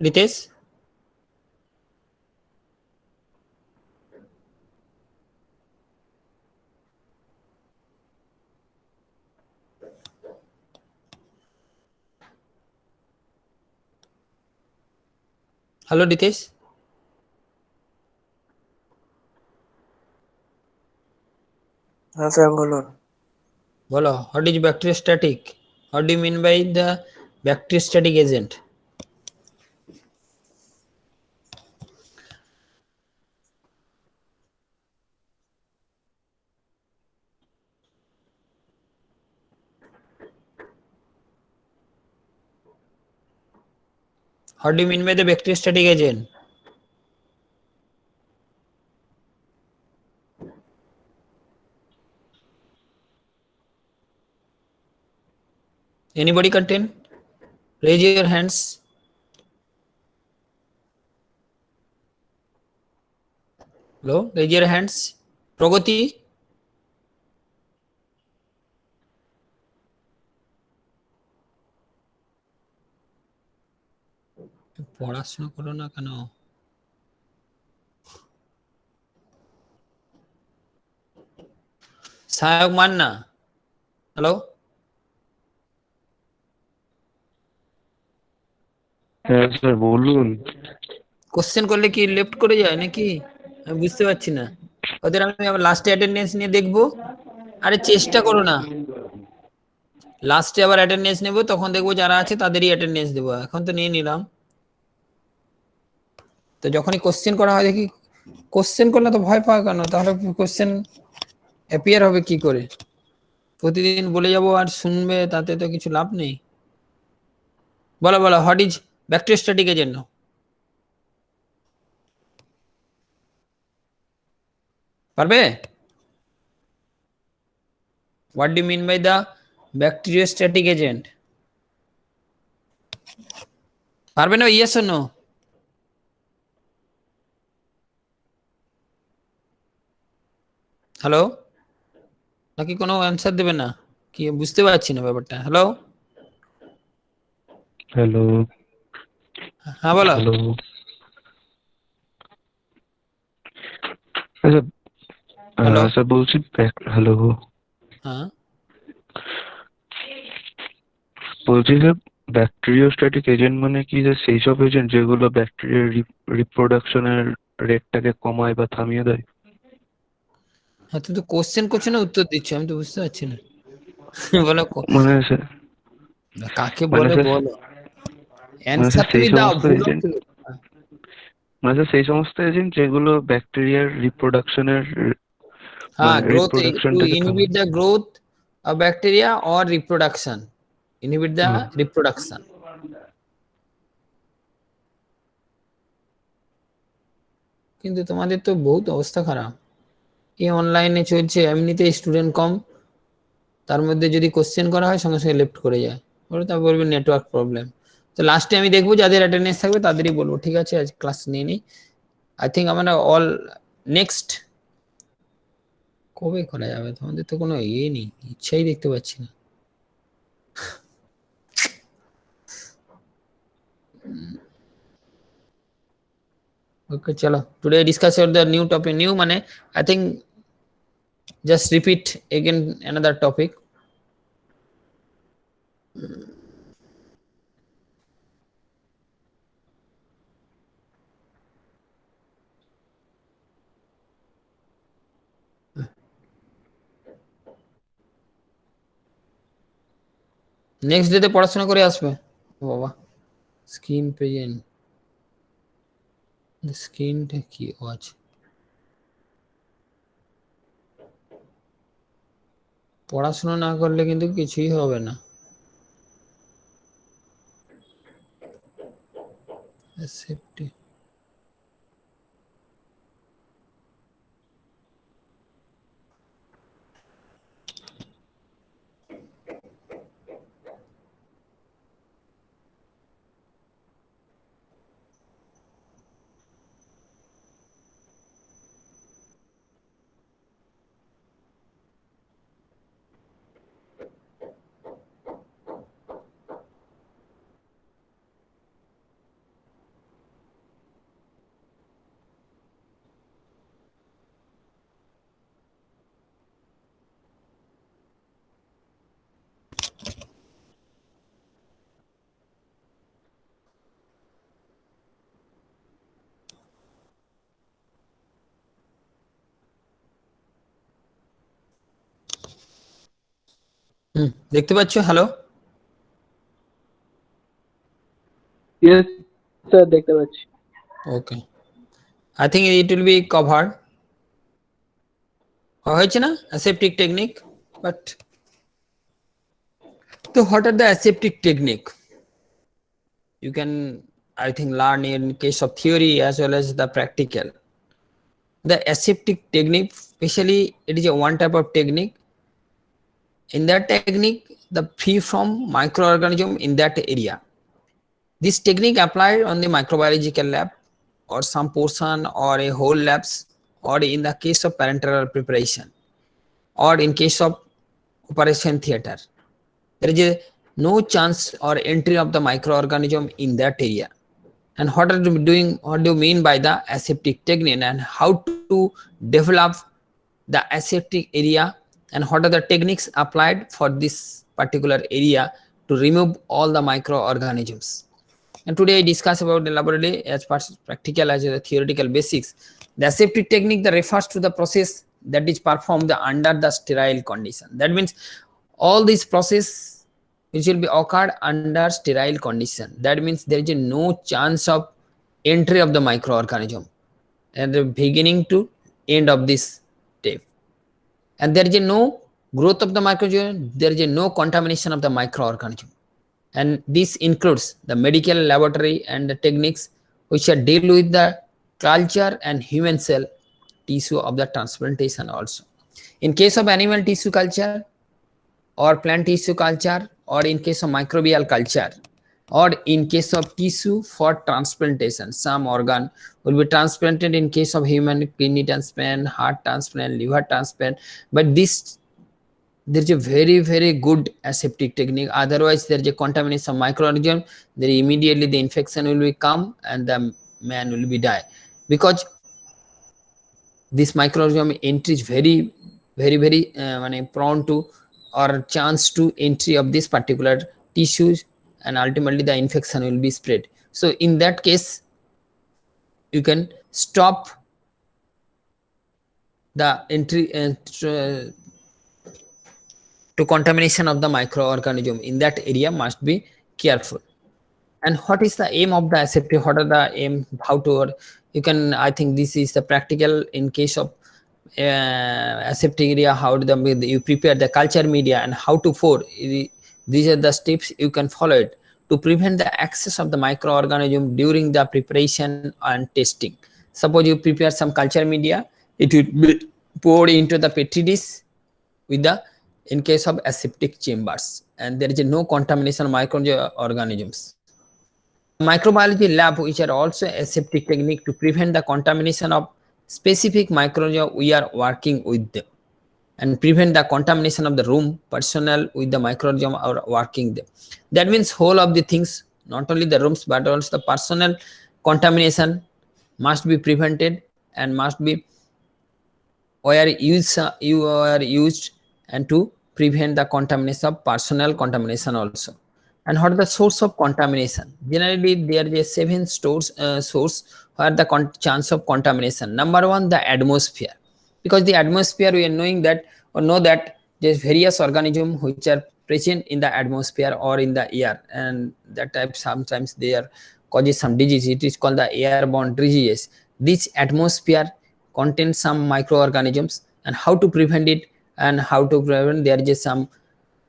Ritesh hello Ritesh हाँ sir বলুন। बोलो what is bacteriostatic what do you mean by the bacteriostatic agent what do you mean by the bacteriostatic agent anybody contain raise your hands hello raise your hands প্রগতি পড়াশোনা করো না কেন Sayak Manna hello হ্যাঁ sir বলুন। Question করলে কি left করে যায় নাকি আমি বুঝতে পারছি না ওদের আমি আবার লাস্টে অ্যাটেন্ডেন্স নিয়ে দেখবো আরে চেষ্টা করো না লাস্টে আবার অ্যাটেন্ডেন্স নেব তখন দেখবো যারা আছে তাদেরই অ্যাটেন্ডেন্স দেবো এখন তো নিয়ে নিলাম তো যখনই কোশ্চেন করা হয় দেখি কোশ্চেন করলে তো ভয় পাওয়া কেন তাহলে কোশ্চেন অ্যাপিয়ার হবে কি করে প্রতিদিন বলে যাব আর শুনবে তাতে তো কিছু লাভ নেই বলো বলো হোয়াট ইজ ব্যাকটেরিওস্ট্যাটিক এজেন্ট পারবে what do mean by the bacteriostatic agent পারবে না ইয়েস অর নো হ্যালো নাকি কোনো অ্যান্সার দেবে না কি বুঝতে পারছি না ব্যাপারটা হ্যালো হ্যালো হ্যাঁ বলো হ্যালো আচ্ছা হ্যালো স্যার বলছি হ্যালো হ্যাঁ বলছি স্যার ব্যাকটেরিওস্ট্যাটিক এজেন্ট মানে কি যে সেই সব এজেন্ট যেগুলো ব্যাকটেরিয়ার রিপ্রোডাকশনের রেটটাকে কমায় বা থামিয়ে দেয়? হ্যাঁ তুমি তো কোশ্চেন করছো না উত্তর দিচ্ছ আমি তো বুঝতে পারছি না বলো মানে স্যার কাকে মানে বলে স্যার বলো মানে অ্যান্সার স্যার সেই তুমি দাও সমস্ত ভুল এজেন্ট হচ্ছে মানে স্যার সেই সমস্ত এজেন্ট যেগুলো ব্যাকটেরিয়ার রিপ্রোডাকশনের हाँ মানে growth to রিপ্রোডাকশনটাকে inhibit থামায়। the growth of bacteria or reproduction inhibit the hmm. reproduction কিন্তু তোমাদের তো বহুত অবস্থা খারাপ এই অনলাইনে চলছে এমনিতে স্টুডেন্ট কম তার মধ্যে যদি কোশ্চেন করা হয় সঙ্গে সঙ্গে লেফট করে যায় বলে তা বলবে নেটওয়ার্ক প্রবলেম তো লাস্টে আমি দেখবো যাদের অ্যাটেন্ডেন্স থাকবে তাদেরই বলবো ঠিক আছে আজ ক্লাস নিয়ে নি আই থিঙ্ক আমরা অল নেক্সট কবে করা যাবে তোমাদের তো কোনো ইয়ে নেই ইচ্ছাই দেখতে পাচ্ছি না ওকে চলো today discuss the new topic new মানে I think just repeat again another topic next ডেতে পড়াশোনা করে আসবে ও বাবা স্ক্রিন প্রেজেন্ট স্ক্রিনটা কি ওয়াচ পড়াশোনা না করলে কিন্তু কিছুই হবে না সেফটি দেখতে পাচ্ছ? হ্যালো? ইয়েস স্যার, দেখতে পাচ্ছি। Okay, I think it will be covered. হয়েছে না অ্যাসেপ্টিক টেকনিক? বাট তো what are the aseptic technique? You can, I think, learn in case of theory as well as the practical. The aseptic technique, especially it is a one type of technique. In that technique, the free from microorganism in that area. This technique applied on the microbiological lab or some portion or a whole labs, or in the case of parenteral preparation, or in case of operation theater. There is no chance or entry of the microorganism in that area. And what are you doing? What do you mean by the aseptic technique, and how to develop the aseptic area, and what are the techniques applied for this particular area to remove all the microorganisms? And today I discuss about the laboratory as practical as the theoretical basics. The aseptic technique that refers to the process that is performed under the sterile condition. That means all these process which will be occurred under sterile condition. That means there is no chance of entry of the microorganism at the beginning to end of this step. And there is no growth of the microorganism, there is no contamination of the microorganism. And this includes the medical laboratory and the techniques which are deal with the culture and human cell tissue of the transplantation also. In case of animal tissue culture or plant tissue culture, or in case of microbial culture, or in case of tissue for transplantation, some organ will be transplanted in case of human kidney transplant, heart transplant, liver transplant. But this, there is a very good aseptic technique. Otherwise there is a contamination of microorganism, then immediately the infection will be come and the man will be die, because this microorganism entry is very prone to or chance to entry of this particular tissues, and ultimately the infection will be spread. So in that case you can stop the entry to contamination of the microorganism in that area. Must be careful. And what is the aim of the aseptic? What are the aim? How to, you can, I think this is the practical in case of aseptic area. How do you prepare the culture media and how to pour? These are the steps you can follow it to prevent the access of the microorganism during the preparation and testing. Suppose you prepare some culture media, it will be poured into the petri dish with the, in case of aseptic chambers, and there is no contamination of microorganisms. Microbiology lab which are also aseptic technique to prevent the contamination of specific microorganism we are working with them, and prevent the contamination of the room personnel with the microorganism are working them. That means whole of the things, not only the rooms but also the personnel contamination must be prevented, and must be where you are used, and to prevent the contamination of personnel contamination also. And what is the source of contamination? Generally there is a 7 source where the chance of contamination. Number 1, the atmosphere, because the atmosphere we are knowing that, or know that there is various organisms which are present in the atmosphere or in the air, and that type sometimes they are causes some disease. It is called the airborne diseases. This atmosphere contains some microorganisms, and how to prevent it, and how to prevent, there is some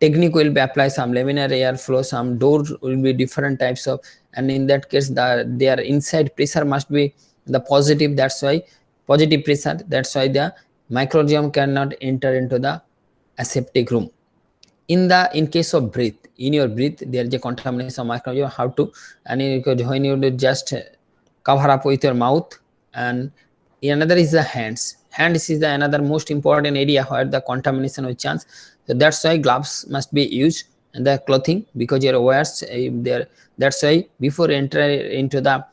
technique will be applied, some laminar airflow, some doors will be different types of, and in that case their inside pressure must be the positive, that's why positive pressure, that's why the microorganism cannot enter into the aseptic room. In case of breath, in your breath there is a contamination of microorganism. How to, and when you just cover up with your mouth. And another is the hands is the another most important area where the contamination will chance. So that's why gloves must be used, and the clothing, because your wears there. That's why before enter into the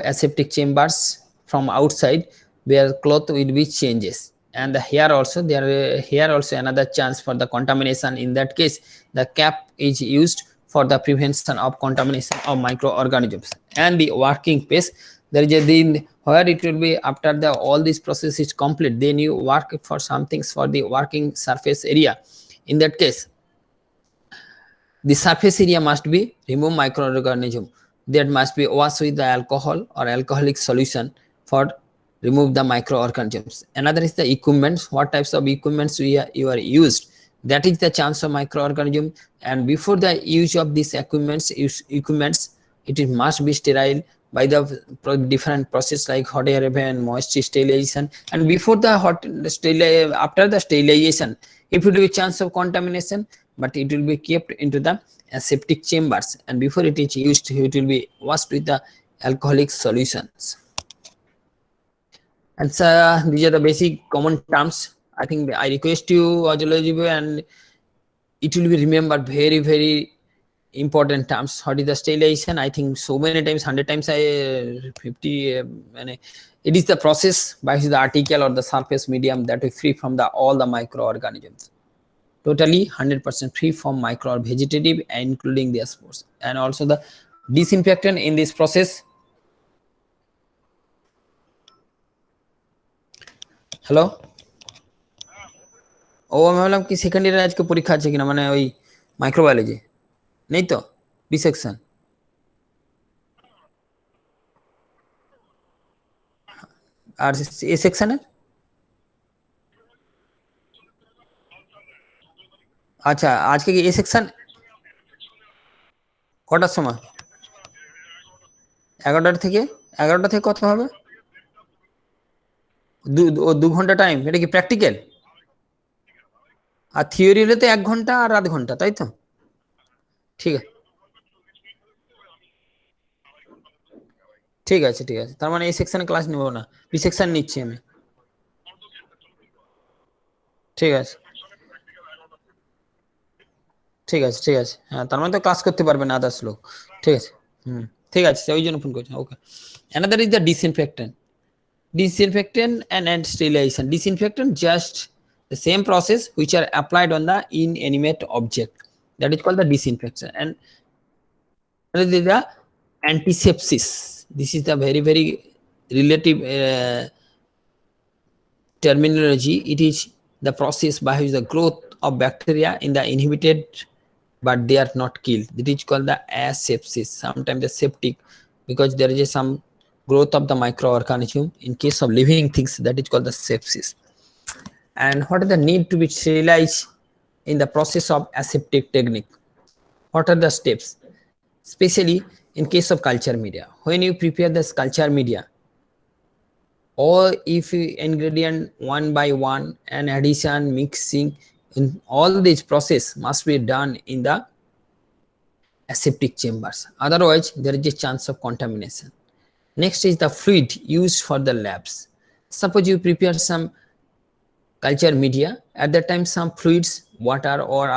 aseptic chambers from outside, where cloth will be changes. And the hair also, there here also another chance for the contamination. In that case the cap is used for the prevention of contamination of microorganisms. And the working place, there is a where it will be after the all this process is complete, then you work for some things for the working surface area. In that case, the surface area must be remove microorganism, that must be washed with the alcohol or alcoholic solution for remove the microorganisms. Another is the equipments, what types of equipments you are used, that is the chance of microorganism. And before the use of these equipments, it must be sterile by the different process like hot air and moisture sterilization. And before the after the sterilization, if it will be chance of contamination, but it will be kept into the aseptic chambers, and before it is used, it will be washed with the alcoholic solutions. And so these are the basic common terms. I think I request you, Ajaloji, and it will be remembered very, very important terms. What is the sterilization? I think so many times, 100 times, 50, it is the process by which the article or the surface medium that is free from all the microorganisms. Totally 100% free from micro or vegetative, including the spores. And also the disinfectant in this process. Hello, ও আমি ভাবলাম কি second ইয়ারের আজকে পরীক্ষা আছে কিনা, মানে ওই মাইক্রোবায়োলজি নেই তো, বি সেকশন। আর এ সেকশনের আচ্ছা, আজকে কি এ সেকশন কটার সময়? 11টা থেকে কত হবে? 2 ঘন্টা টাইম। এটা কি প্র্যাকটিক্যাল? আর থিওরি হলে তো 1 ঘন্টা আর আধ ঘন্টা, তাই তো? ঠিক আছে, ঠিক আছে, ঠিক আছে। তার মানে এই সেকশনে ক্লাস নেব না, বি সেকশন নিচ্ছি আমি। ঠিক আছে, ঠিক আছে, ঠিক আছে। হ্যাঁ, তার মানে তো ক্লাস করতে পারবে না আদার্স লোক। ঠিক আছে, ঠিক আছে, ওই জন্য ফোন করছি। Okay. Another is the disinfectant and sterilization. Disinfectant, just the same process which are applied on the inanimate object, that is called the disinfection. And the antisepsis, this is the very, very relative terminology. It is the process by which the growth of bacteria in the inhibited but they are not killed, that is called the asepsis. Sometimes the septic, because there is some growth of the microorganism. In case of living things, that is called the sepsis. And what are the need to be sterilized in the process of aseptic technique? What are the steps? Especially in case of culture media, when you prepare this culture media, or if you ingredient one by one and addition, mixing, in all this process must be done in the aseptic chambers, otherwise there is a chance of contamination. Next is the fluid used for the labs. Suppose you prepare some culture media, at that time some fluids, water or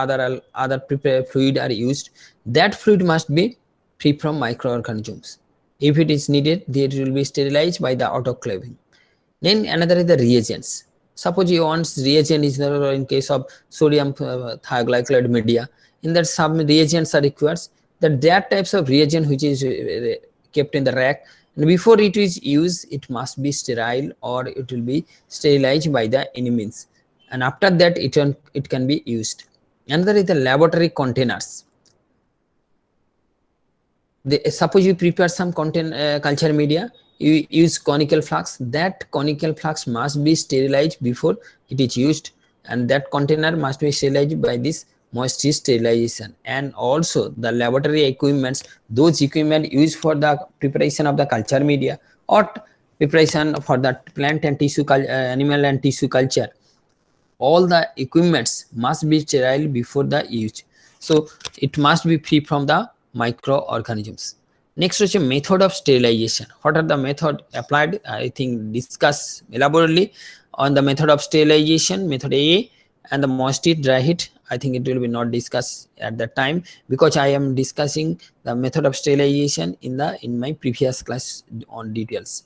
other prepared fluid are used. That fluid must be free from microorganisms. If it is needed, it will be sterilized by the autoclaving. Then another is the reagents. Suppose you want reagent is in case of sodium thioglycolide media, in that some reagents are required, that types of reagent which is kept in the rack, and before it is used, it must be sterile or it will be sterilized by the enemies, and after that it can be used. Another is the laboratory containers. Suppose you prepare some culture media, you use conical flask, that conical flask must be sterilized before it is used, and that container must be sterilized by this moisture sterilization. And also the laboratory equipments, those equipment used for the preparation of the culture media or preparation for the plant and tissue animal and tissue culture, all the equipments must be sterile before the use, so it must be free from the microorganisms. Next is a method of sterilization. What are the method applied? I think discuss elaborately on the method of sterilization, method A, and the moisture dry heat. I think it will be not discussed at that time, because I am discussing the method of sterilization in my previous class on details.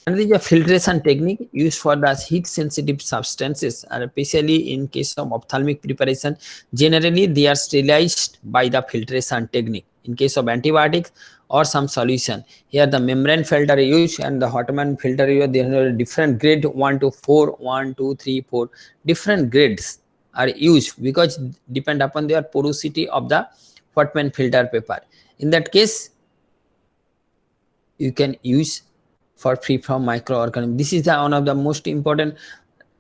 And there is a filtration technique used for the heat sensitive substances, and especially in case of ophthalmic preparation, generally they are sterilized by the filtration technique. In case of antibiotics or some solution. Here the membrane filter used and the Hartmann filter used. There are different grade 1 to 4, 1, 2, 3, 4. Different grades are used because depend upon their porosity of the Hartmann filter paper. In that case, you can use for free from microorganism. This is the one of the most important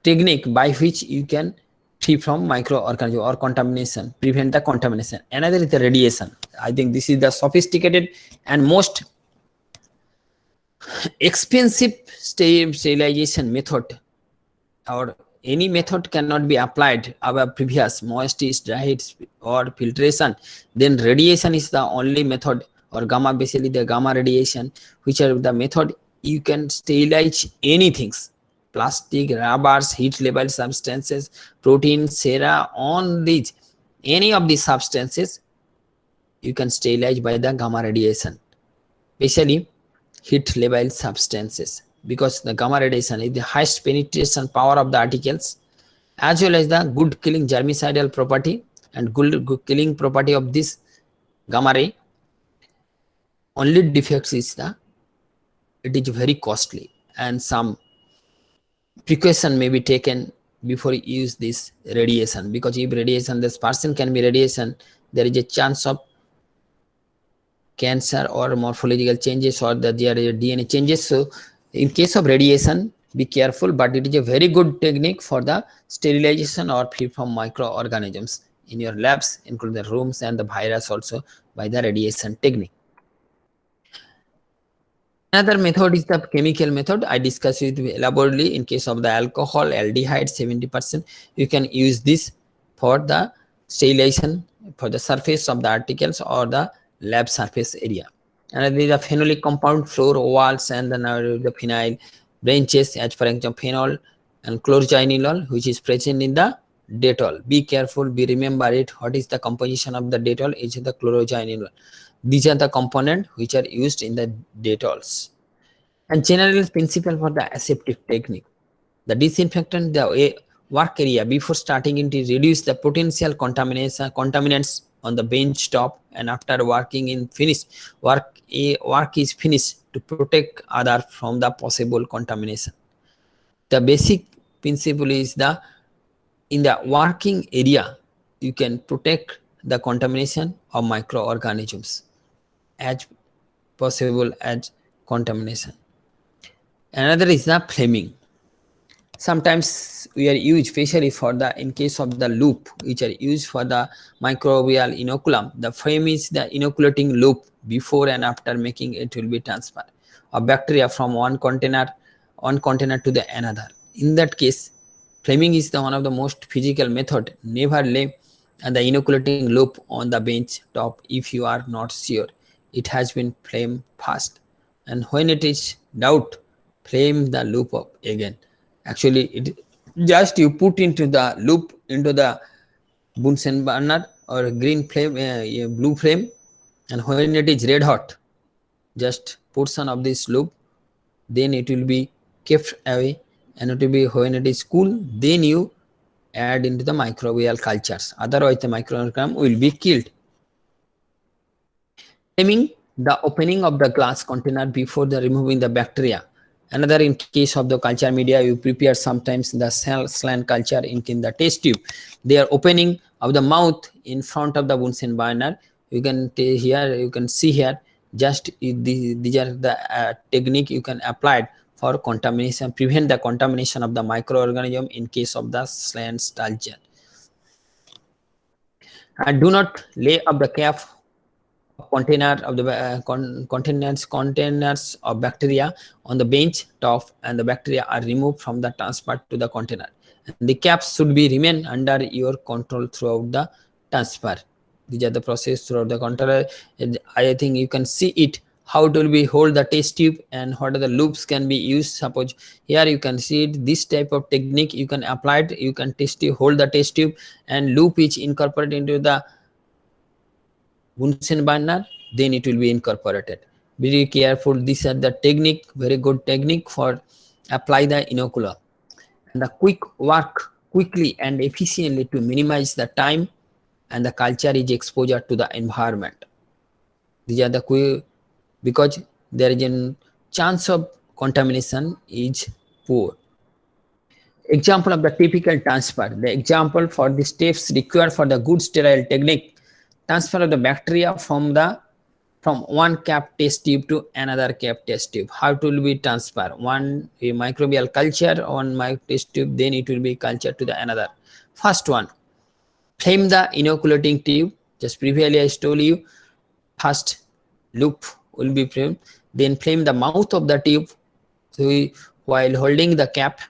technique by which you can free from microorganism or contamination, prevent the contamination. Another is the radiation. I think this is the sophisticated and most expensive sterilization method, or any method cannot be applied above previous moist heat, dry heat or filtration. Then radiation is the only method, or gamma, basically the gamma radiation, which are the method you can sterilize anything, plastic, rubbers, heat level substances, protein, sera, on these, any of these substances you can sterilize by the gamma radiation, especially heat level substances, because the gamma radiation is the highest penetration power of the articles, as well as the good killing germicidal property and good killing property of this gamma ray. Only defects is the it is very costly, and some precaution may be taken before you use this radiation, because if radiation, this person can be radiation, there is a chance of cancer or morphological changes, or that there are DNA changes. So in case of radiation, be careful, but it is a very good technique for the sterilization or free from microorganisms in your labs, including the rooms and the virus also, by the radiation technique. Another method is the chemical method. I discussed it elaborately. In case of the alcohol, aldehyde 70%, you can use this for the sterilization for the surface of the articles or the lab surface area. And there is a phenolic compound, floor, walls, and then the phenyl branches, as for example, phenol and chlorogeniol, which is present in the Dettol. Be careful, remember it. What is the composition of the Dettol? It's the chlorogeniol. These are the components which are used in the Dettols. And general principle for the aseptic technique. The disinfectant the work area before starting it to reduce the potential contaminants on the bench top, and after working in finished work is finished to protect other from the possible contamination. The basic principle is the in the working area you can protect the contamination of microorganisms as possible as contamination. Another is the flaming. Sometimes we are used, especially for the in case of the loop, which are used for the microbial inoculum. The flame is the inoculating loop before and after making it will be transferred of bacteria from one container to the another. In that case, flaming is the one of the most physical method. Never lay the inoculating loop on the bench top if you are not sure it has been flame fast, and when it is doubt, flame the loop up again. Actually, it just you put into the loop into the Bunsen burner or green flame, blue flame, and when it is red hot, just portion of this loop, then it will be kept away, and it will be when it is cool, then you add into the microbial cultures. Otherwise, the microorganism will be killed. Flaming the opening of the glass container before the removing the bacteria. Another, in case of the culture media, you prepare sometimes the saline culture in the test tube. They are opening of the mouth in front of the Bunsen burner. You can here, you can see here, just these are the technique you can apply for contamination, prevent the contamination of the microorganism in case of the saline culture. And do not lay up the cap container of the containers of bacteria on the bench top, and the bacteria are removed from the transfer to the container. And the caps should be remain under your control throughout the transfer. These are the process throughout the container. I think you can see it how it will be hold the test tube and what are the loops can be used. Suppose here you can see it, this type of technique you can apply it. You can hold the test tube and loop is incorporated into the Bunsen burner, then it will be incorporated. Be careful. These are the technique, very good technique for apply the inocular. And the quickly and efficiently to minimize the time and the culture is exposure to the environment. These are the because there is a chance of contamination is poor. Example of the typical transfer. The example for the steps required for the good sterile technique, transfer of the bacteria from one cap test tube to another cap test tube. How it will be transfer? One a microbial culture on my test tube, then it will be cultured to the another. First one, flame the inoculating tube. Just previously I told you, first loop will be framed, then flame the mouth of the tube while holding the cap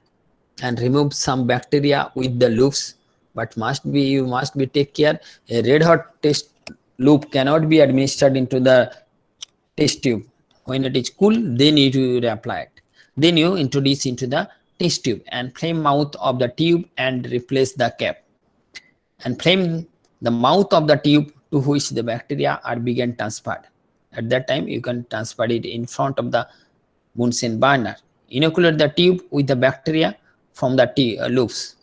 and remove some bacteria with the loops, but you must be take care. A red hot test loop cannot be administered into the test tube. When it is cool, then you will apply it. Then you introduce into the test tube and flame mouth of the tube and replace the cap, and flame the mouth of the tube to which the bacteria are being transferred. At that time, you can transfer it in front of the Bunsen burner. Inoculate the tube with the bacteria from the loops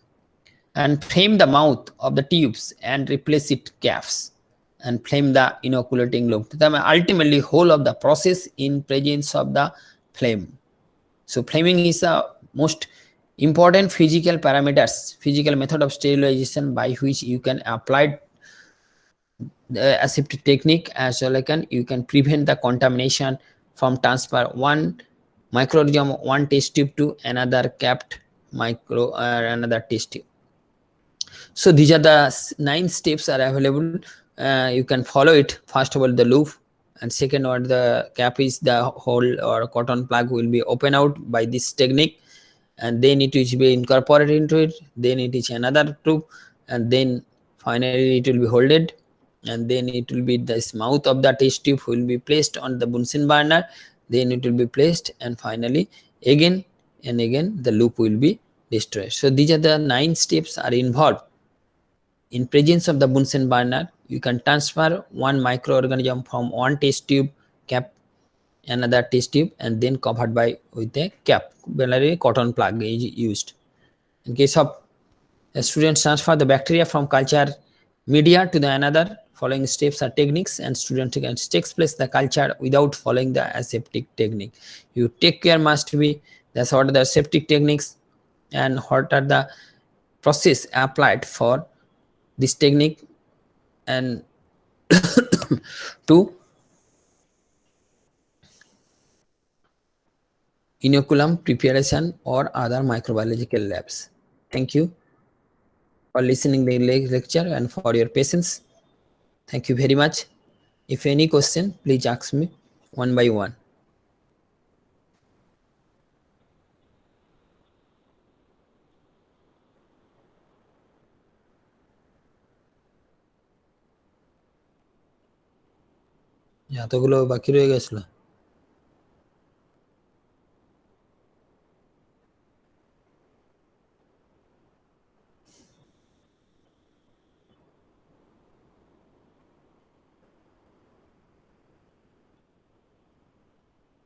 and flame the mouth of the tubes and replace it caps and flame the inoculating loop. Ultimately, whole of the process in presence of the flame. So flaming is the most important physical parameters, physical method of sterilization by which you can apply the aseptic technique, as well as you can prevent the contamination from transfer one microorganism, one test tube to another capped another test tube. So these are the 9 steps are available. You can follow it. First of all, the loop, and second one, the cap is the hole or cotton plug will be open out by this technique, and then it will be incorporated into it. Then it is another tube, and then finally it will be holded, and then it will be this mouth of the test tube will be placed on the Bunsen burner. Then it will be placed, and finally again and again the loop will be destroyed. So these are the 9 steps are involved. In presence of the Bunsen burner, you can transfer one microorganism from one test tube cap another test tube and then covered by with a cap. Generally, cotton plug is used. In case of students transfer the bacteria from culture media to the another, following steps are techniques, and student takes place the culture without following the aseptic technique. You take care must be that's what are the aseptic techniques and what are the process applied for this technique and to inoculum preparation or other microbiological labs. Thank you for listening the lecture and for your patience. Thank you very much. If any question, please ask me one by one. এতগুলো বাকি রয়ে গেছিল।